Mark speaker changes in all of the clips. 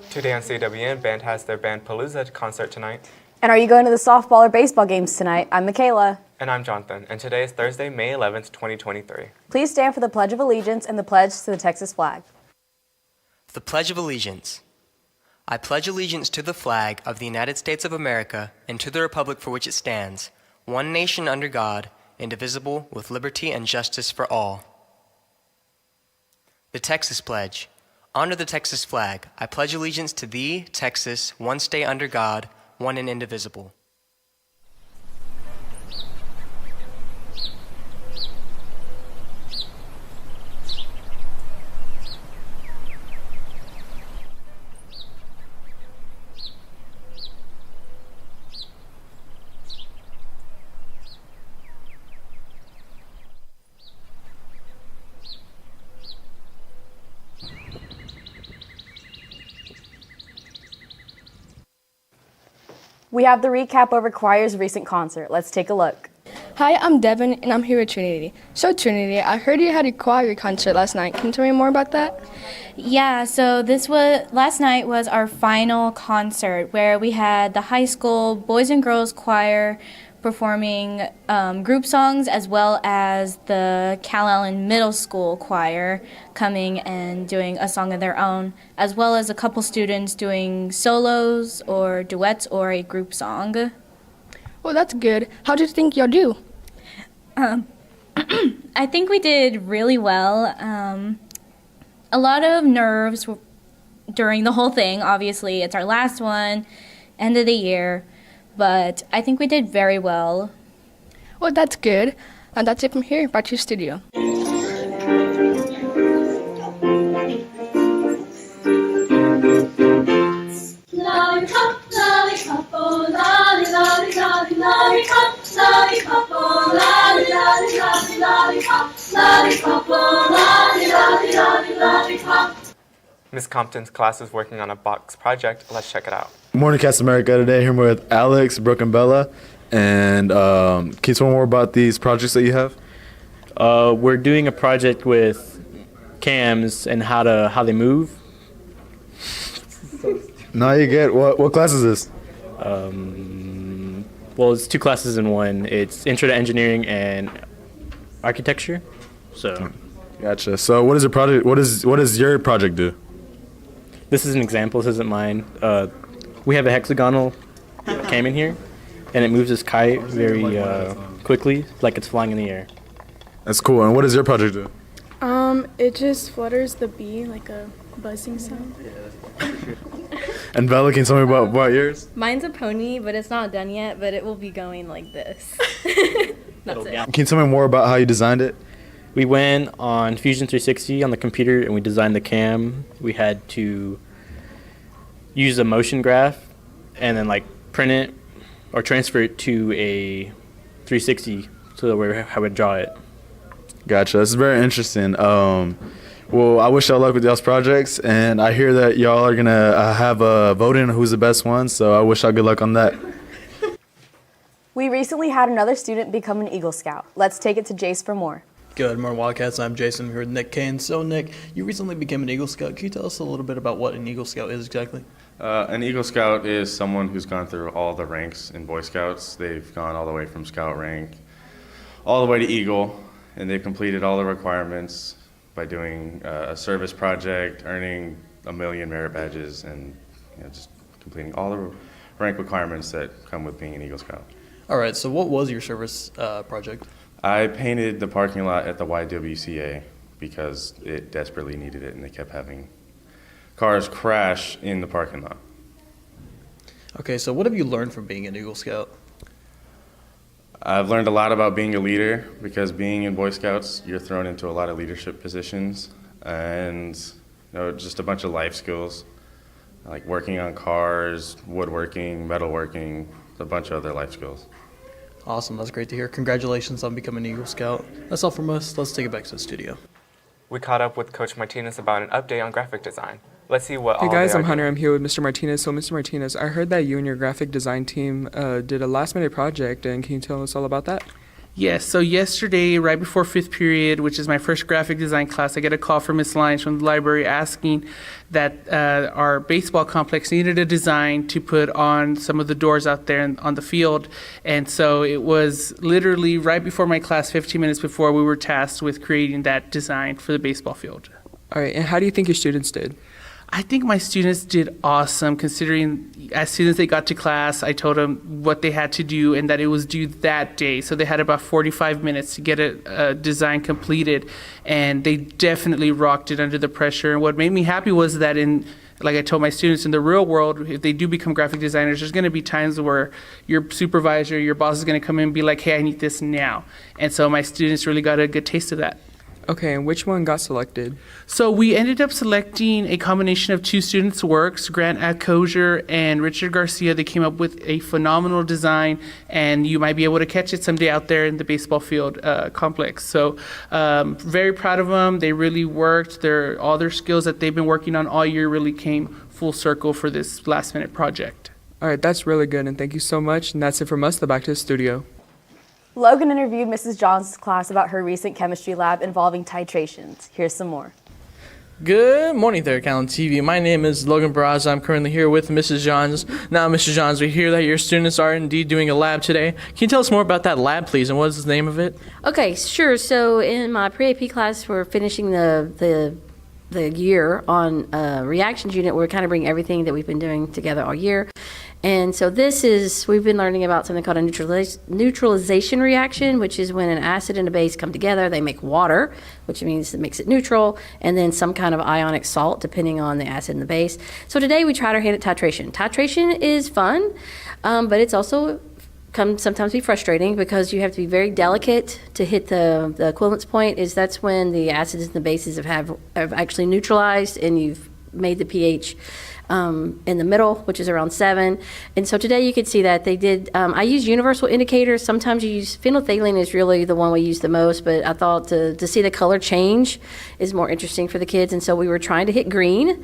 Speaker 1: Today on CWN, band has their Band Palooza concert tonight.
Speaker 2: And are you going to the softball or baseball games tonight? I'm Michaela.
Speaker 1: And I'm Jonathan, and today is Thursday, May 11th, 2023.
Speaker 2: Please stand for the Pledge of Allegiance and the pledge to the Texas flag.
Speaker 3: The Pledge of Allegiance. I pledge allegiance to the flag of the United States of America and to the republic for which it stands, one nation under God, indivisible, with liberty and justice for all. The Texas Pledge. Under the Texas flag, I pledge allegiance to thee, Texas, one state under God, one and indivisible.
Speaker 2: We have the recap over choir's recent concert. Let's take a look.
Speaker 4: Hi, I'm Devin, and I'm here with Trinity. So, Trinity, I heard you had a choir concert last night. Can you tell me more about that?
Speaker 5: Yeah, so last night was our final concert where we had the high school boys and girls choir performing group songs, as well as the Calallen Middle School choir coming and doing a song of their own, as well as a couple students doing solos or duets or a group song.
Speaker 4: Well, that's good. How do you think you'll do?
Speaker 5: I think we did really well. A lot of nerves during the whole thing. Obviously, it's our last one, end of the year. But I think we did very well.
Speaker 4: Well, that's good. And that's it from here. Back to your studio.
Speaker 6: Lollipop, lollipop, oh lolly, lolly, lolly, lollipop, lollipop, oh lolly, lolly, lolly, lollipop, lollipop, oh lolly, lolly, lolly, lollipop.
Speaker 1: Ms. Compton's class is working on a box project. Let's check it out.
Speaker 7: Morning, Cast America. Today, here with Alex, Brooke, and Bella. And can you tell me more about these projects that you have?
Speaker 8: We're doing a project with cams and how they move.
Speaker 7: No, you get what class is this?
Speaker 8: Well, it's two classes in one. It's Intro to Engineering and Architecture. So,
Speaker 7: Gotcha. So, what is your project? What does your project do?
Speaker 8: this is an example. This isn't mine. We have a hexagonal cam in here, and it moves this kite very quickly, like it's flying in the air.
Speaker 7: That's cool. And what does your project do?
Speaker 9: It just flutters the bee like a buzzing sound.
Speaker 7: And Bella, can you tell me about yours?
Speaker 10: Mine's a pony, but it's not done yet, but it will be going like this. That's it.
Speaker 7: Can you tell me more about how you designed it?
Speaker 8: We went on Fusion 360 on the computer, and we designed the cam. We had to use a motion graph and then like print it or transfer it to a 360 so that we would draw it.
Speaker 7: Gotcha. This is very interesting. Well, I wish y'all luck with y'all's projects, and I hear that y'all are gonna have a voting on who's the best one, so I wish y'all good luck on that.
Speaker 2: We recently had another student become an Eagle Scout. Let's take it to Jace for more.
Speaker 11: Good morning, Wildcats. I'm Jason here with Nick Kane. So, Nick, you recently became an Eagle Scout. Can you tell us a little bit about what an Eagle Scout is exactly?
Speaker 12: An Eagle Scout is someone who's gone through all the ranks in Boy Scouts. They've gone all the way from Scout rank all the way to Eagle, and they've completed all the requirements by doing a service project, earning 1 million merit badges, and just completing all the rank requirements that come with being an Eagle Scout.
Speaker 11: All right, so what was your service project?
Speaker 12: I painted the parking lot at the YWCA because it desperately needed it, and they kept having cars crash in the parking lot.
Speaker 11: Okay, so what have you learned from being an Eagle Scout?
Speaker 12: I've learned a lot about being a leader because being in Boy Scouts, you're thrown into a lot of leadership positions and just a bunch of life skills like working on cars, woodworking, metalworking, a bunch of other life skills.
Speaker 11: Awesome, that's great to hear. Congratulations on becoming an Eagle Scout. That's all from us. Let's take it back to the studio.
Speaker 1: We caught up with Coach Martinez about an update on graphic design. Let's see what
Speaker 13: Hey
Speaker 1: all
Speaker 13: guys,
Speaker 1: they are
Speaker 13: I'm Hunter.
Speaker 1: doing.
Speaker 13: I'm here with Mr. Martinez. So Mr. Martinez, I heard that you and your graphic design team did a last minute project, and can you tell us all about that?
Speaker 14: Yes, so yesterday, right before fifth period, which is my first graphic design class, I get a call from Miss Lyons from the library asking that our baseball complex needed a design to put on some of the doors out there on the field. And so it was literally right before my class, 15 minutes before, we were tasked with creating that design for the baseball field.
Speaker 13: All right, and how do you think your students did?
Speaker 14: I think my students did awesome, considering as soon as they got to class, I told them what they had to do and that it was due that day. So they had about 45 minutes to get a design completed, and they definitely rocked it under the pressure. And what made me happy was that like I told my students, in the real world, if they do become graphic designers, there's going to be times where your supervisor, your boss is going to come in and be like, hey, I need this now. And so my students really got a good taste of that.
Speaker 13: Okay, and which one got selected?
Speaker 14: So we ended up selecting a combination of two students' works, Grant Akosier and Richard Garcia. They came up with a phenomenal design, and you might be able to catch it someday out there in the baseball field complex. So very proud of them. They really worked. All their skills that they've been working on all year really came full circle for this last-minute project.
Speaker 13: All right, that's really good, and thank you so much. And that's it from us. Back to the studio.
Speaker 2: Logan interviewed Mrs. Johns' class about her recent chemistry lab involving titrations. Here's some more.
Speaker 11: Good morning there, Calallen TV. My name is Logan Barraza. I'm currently here with Mrs. Johns. Now, Mrs. Johns, we hear that your students are indeed doing a lab today. Can you tell us more about that lab, please, and what is the name of it?
Speaker 15: Okay, sure. So in my pre-AP class, we're finishing the year on reactions unit. We're kind of bringing everything that we've been doing together all year. And so we've been learning about something called a neutralization reaction, which is when an acid and a base come together, they make water, which means it makes it neutral, and then some kind of ionic salt, depending on the acid and the base. So today we tried our hand at titration. Titration is fun, but it's also can sometimes be frustrating because you have to be very delicate to hit the equivalence point. That's when the acids and the bases have actually neutralized and you've made the pH in the middle, which is around 7. And so today you could see that they did, I use universal indicators. Sometimes you use, phenolphthalein is really the one we use the most, but I thought to see the color change is more interesting for the kids. And so we were trying to hit green.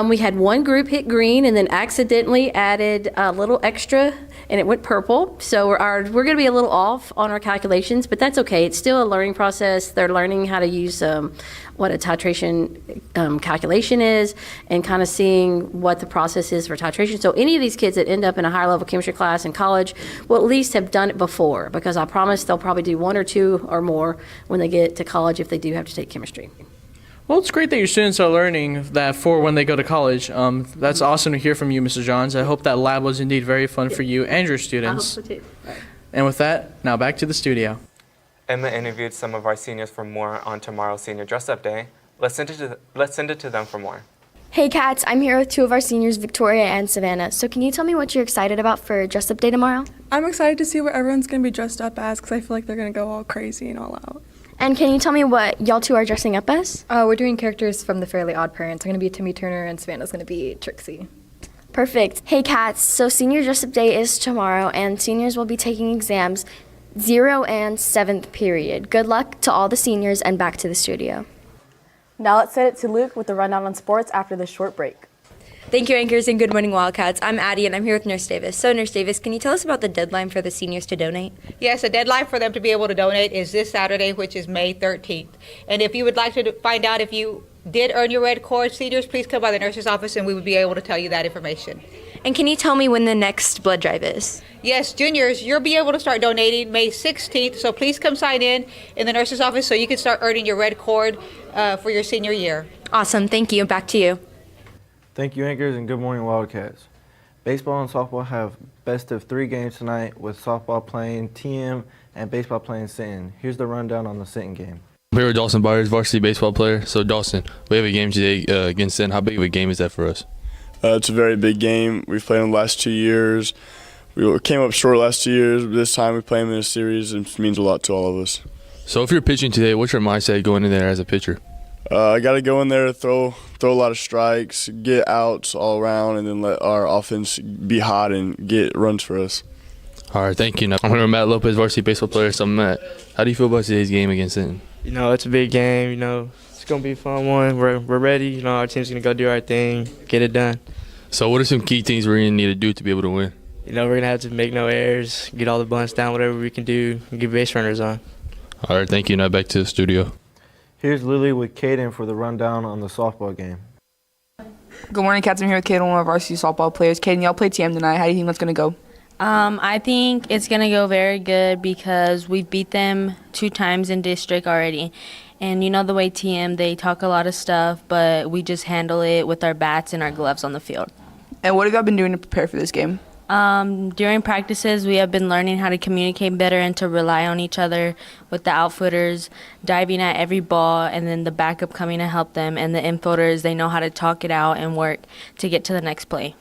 Speaker 15: We had one group hit green and then accidentally added a little extra and it went purple. So we're going to be a little off on our calculations, but that's okay. It's still a learning process. They're learning how to use what a titration calculation is and kind of seeing what the process is for titration. So any of these kids that end up in a higher level chemistry class in college will at least have done it before, because I promise they'll probably do 1 or 2 or more when they get to college if they do have to take chemistry.
Speaker 11: Well, it's great that your students are learning that for when they go to college. That's awesome to hear from you, Mrs. Johns. I hope that lab was indeed very fun for you and your students.
Speaker 15: I hope so too.
Speaker 11: And with that, now back to the studio.
Speaker 1: Emma interviewed some of our seniors for more on tomorrow's senior dress-up day. Let's send it to them for more.
Speaker 16: Hey Cats, I'm here with 2 of our seniors, Victoria and Savannah. So can you tell me what you're excited about for dress up day tomorrow?
Speaker 9: I'm excited to see what everyone's going to be dressed up as because I feel like they're going to go all crazy and all out.
Speaker 16: And can you tell me what y'all 2 are dressing up as?
Speaker 17: We're doing characters from the Fairly Odd Parents. I'm going to be Timmy Turner and Savannah's going to be Trixie.
Speaker 16: Perfect. Hey Cats, so senior dress up day is tomorrow and seniors will be taking exams 0 and 7th period. Good luck to all the seniors and back to the studio.
Speaker 2: Now let's send it to Luke with the rundown on sports after this short break.
Speaker 18: Thank you, anchors, and good morning, Wildcats. I'm Addie, and I'm here with Nurse Davis. So, Nurse Davis, can you tell us about the deadline for the seniors to donate?
Speaker 19: Yes, the deadline for them to be able to donate is this Saturday, which is May 13th. And if you would like to find out if you did earn your red cord, seniors, please come by the nurse's office, and we would be able to tell you that information.
Speaker 18: And can you tell me when the next blood drive is?
Speaker 19: Yes, juniors, you'll be able to start donating May 16th, so please come sign in the nurse's office so you can start earning your red cord for your senior year.
Speaker 18: Awesome, thank you. Back to you.
Speaker 20: Thank you, anchors, and good morning, Wildcats. Baseball and softball have best of 3 games tonight, with softball playing TM and baseball playing Sinton. Here's the rundown on the Sinton game.
Speaker 21: I'm here with Dawson Byers, varsity baseball player. So, Dawson, we have a game today against Sinton. How big of a game is that for us?
Speaker 22: It's a very big game. We've played them the last 2 years. We came up short last 2 years, but this time we play them in a series, and it means a lot to all of us.
Speaker 21: So, if you're pitching today, what's your mindset going in there as a pitcher?
Speaker 22: I got to go in there, throw a lot of strikes, get outs all around, and then let our offense be hot and get runs for us.
Speaker 21: All right, thank you. Now, I'm here with Matt Lopez, varsity baseball player. So, Matt, how do you feel about today's game against Sinton?
Speaker 23: It's a big game. It's going to be a fun one. We're ready. Our team's going to go do our thing, get it done.
Speaker 21: So, what are some key things we're going to need to do to be able to win?
Speaker 23: You know, we're going to have to make no errors, get all the bunts down, whatever we can do, and get base runners on.
Speaker 21: All right, thank you. Now back to the studio.
Speaker 20: Here's Lily with Caden for the rundown on the softball game.
Speaker 13: Good morning, Cats. I'm here with Caden, one of our varsity softball players. Caden, y'all play TM tonight. How do you think that's going to go?
Speaker 10: I think it's going to go very good because we've beat them 2 times in district already. And you know the way TM, they talk a lot of stuff, but we just handle it with our bats and our gloves on the field.
Speaker 13: And what have y'all been doing to prepare for this game?
Speaker 10: During practices, we have been learning how to communicate better and to rely on each other with the outfielders, diving at every ball, and then the backup coming to help them. And the infielders, they know how to talk it out and work to get to the next play.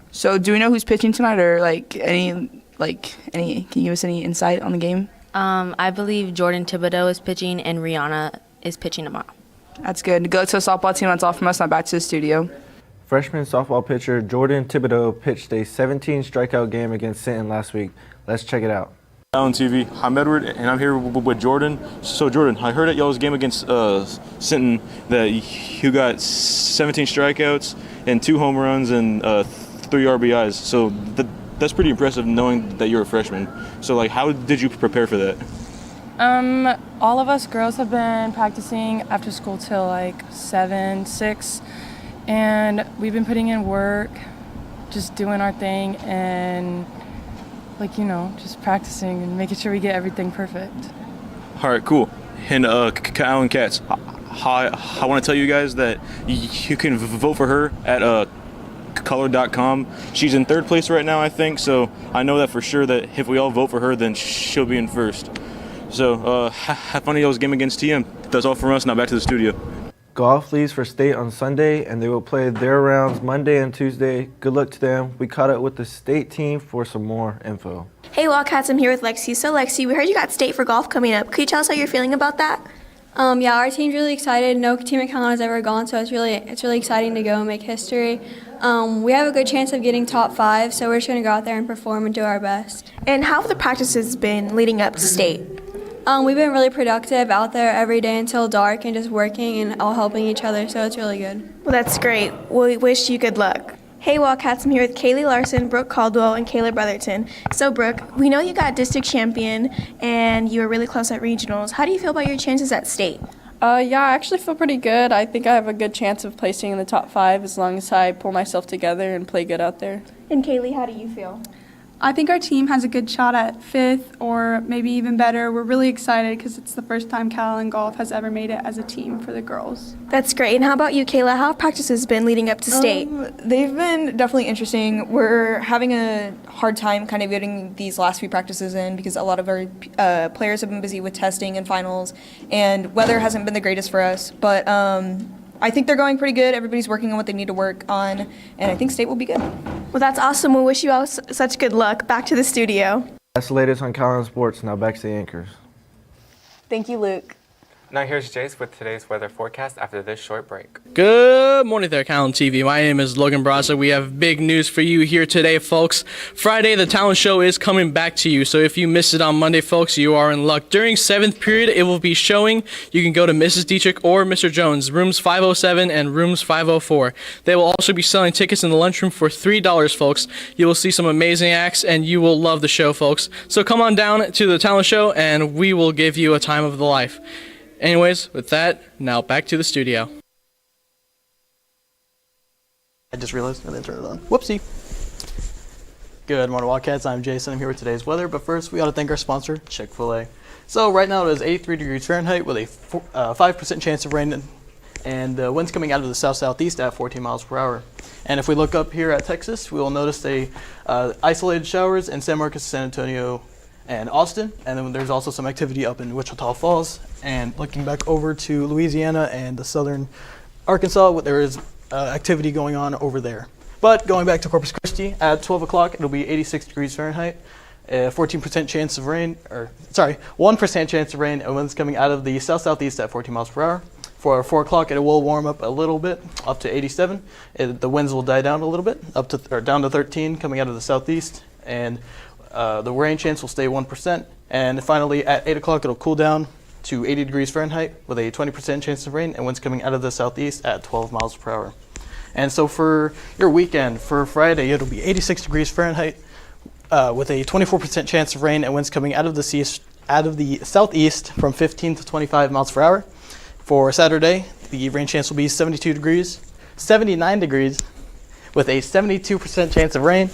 Speaker 13: So do we know who's pitching tonight, or can you give us any insight on the game?
Speaker 10: I believe Jordan Thibodeau is pitching and Rihanna is pitching tomorrow.
Speaker 13: That's good. Go to the softball team. That's all from us. Now back to the studio.
Speaker 20: Freshman softball pitcher Jordan Thibodeau pitched a 17 strikeout game against Sinton last week. Let's check it out.
Speaker 3: Calallen TV. I'm Edward, and I'm here with Jordan. So, Jordan, I heard at y'all's game against Sinton that you got 17 strikeouts and 2 home runs and 3 RBIs. So that's pretty impressive, knowing that you're a freshman. So, how did you prepare for that?
Speaker 4: All of us girls have been practicing after school till 7, 6. And we've been putting in work, just doing our thing, and just practicing and making sure we get everything perfect.
Speaker 3: All right, cool. And Calallen Cats, I want to tell you guys that you can vote for her at color.com. She's in 3rd place right now, I think. So I know that for sure that if we all vote for her, then she'll be in 1st. So have fun at y'all's game against TM. That's all from us. Now back to the studio.
Speaker 20: Golf leaves for state on Sunday, and they will play their rounds Monday and Tuesday. Good luck to them. We caught up with the state team for some more info.
Speaker 5: Hey Wildcats, I'm here with Lexi. So Lexi, we heard you got state for golf coming up. Could you tell us how you're feeling about that?
Speaker 24: Yeah, our team's really excited. No team in Calallen has ever gone, so it's really exciting to go and make history. We have a good chance of getting top 5, so we're just going to go out there and perform and do our best.
Speaker 5: And how have the practices been leading up to state?
Speaker 24: We've been really productive out there every day until dark and just working and all helping each other, so it's really good.
Speaker 5: Well, that's great. We wish you good luck. Hey Wildcats, I'm here with Kaylee Larson, Brooke Caldwell, and Kayla Brotherton. So Brooke, we know you got district champion and you were really close at regionals. How do you feel about your chances at state?
Speaker 4: Yeah, I actually feel pretty good. I think I have a good chance of placing in the top 5 as long as I pull myself together and play good out there.
Speaker 5: And Kaylee, how do you feel?
Speaker 9: I think our team has a good shot at 5th or maybe even better. We're really excited because it's the first time Calallen Golf has ever made it as a team for the girls.
Speaker 5: That's great. And how about you, Kayla? How have practices been leading up to state?
Speaker 25: They've been definitely interesting. We're having a hard time kind of getting these last few practices in because a lot of our players have been busy with testing and finals, and weather hasn't been the greatest for us. But I think they're going pretty good. Everybody's working on what they need to work on, and I think state will be good.
Speaker 5: Well, that's awesome. We wish you all such good luck. Back to the studio.
Speaker 20: That's the latest on Calallen Sports. Now back to the anchors.
Speaker 2: Thank you, Luke.
Speaker 1: Now here's Jace with today's weather forecast after this short break.
Speaker 11: Good morning there, Calallen TV. My name is Logan Braza. We have big news for you here today, folks. Friday, the talent show is coming back to you. So if you missed it on Monday, folks, you are in luck. During 7th period, it will be showing. You can go to Mrs. Dietrich or Mr. Jones, rooms 507 and rooms 504. They will also be selling tickets in the lunchroom for $3, folks. You will see some amazing acts, and you will love the show, folks. So come on down to the talent show, and we will give you a time of the life. Anyways, with that, now back to the studio.
Speaker 26: I just realized I didn't turn it on. Whoopsie. Good morning, Wildcats. I'm Jason. I'm here with today's weather, but first we ought to thank our sponsor, Chick-fil-A. So right now it is 83 degrees Fahrenheit with a 5% chance of rain, and the winds coming out of the south-southeast at 14 miles per hour. And if we look up here at Texas, we will notice isolated showers in San Marcos, San Antonio, and Austin, and then there's also some activity up in Wichita Falls. And looking back over to Louisiana and the southern Arkansas, there is activity going on over there. But going back to Corpus Christi, at 12 o'clock, it'll be 86 degrees Fahrenheit, 14% chance of rain, 1% chance of rain, and winds coming out of the south-southeast at 14 miles per hour. For 4 o'clock, it will warm up a little bit, up to 87. The winds will die down a little bit, down to 13, coming out of the southeast, and the rain chance will stay 1%. And finally, at 8 o'clock, it'll cool down to 80 degrees Fahrenheit with a 20% chance of rain, and winds coming out of the southeast at 12 miles per hour. And so for your weekend, for Friday, it'll be 86 degrees Fahrenheit with a 24% chance of rain and winds coming out of the southeast from 15 to 25 miles per hour. For Saturday, the rain chance will be 79 degrees with a 72% chance of rain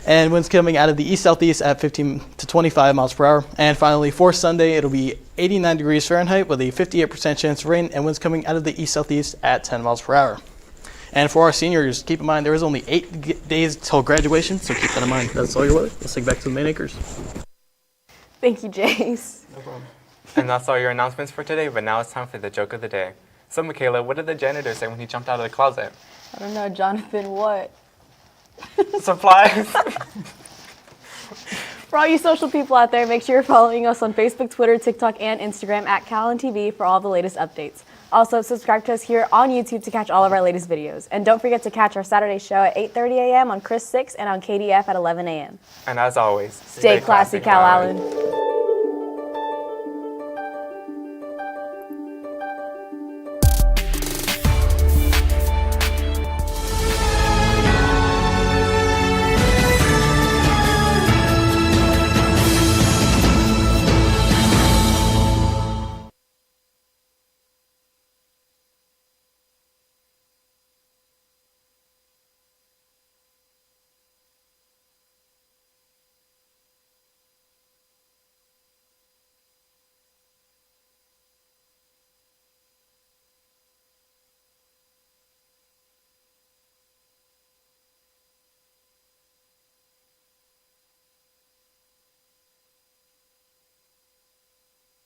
Speaker 26: and winds coming out of the east-southeast at 15 to 25 miles per hour. And finally, for Sunday, it'll be 89 degrees Fahrenheit with a 58% chance of rain and winds coming out of the east-southeast at 10 miles per hour. And for our seniors, keep in mind there is only 8 days till graduation, so keep that in mind. That's all your weather. Let's take back to the main anchors.
Speaker 2: Thank you, Jace.
Speaker 26: No problem.
Speaker 1: And that's all your announcements for today, but now it's time for the joke of the day. So, Michaela, what did the janitor say when he jumped out of the closet?
Speaker 2: I don't know, Jonathan, what?
Speaker 1: Supplies.
Speaker 2: For all you social people out there, make sure you're following us on Facebook, Twitter, TikTok, and Instagram at Calallen TV for all the latest updates. Also, subscribe to us here on YouTube to catch all of our latest videos. And don't forget to catch our Saturday show at 8:30 a.m. on Chris 6 and on KDF at 11 a.m.
Speaker 1: And as always,
Speaker 2: Stay classy, Calallen.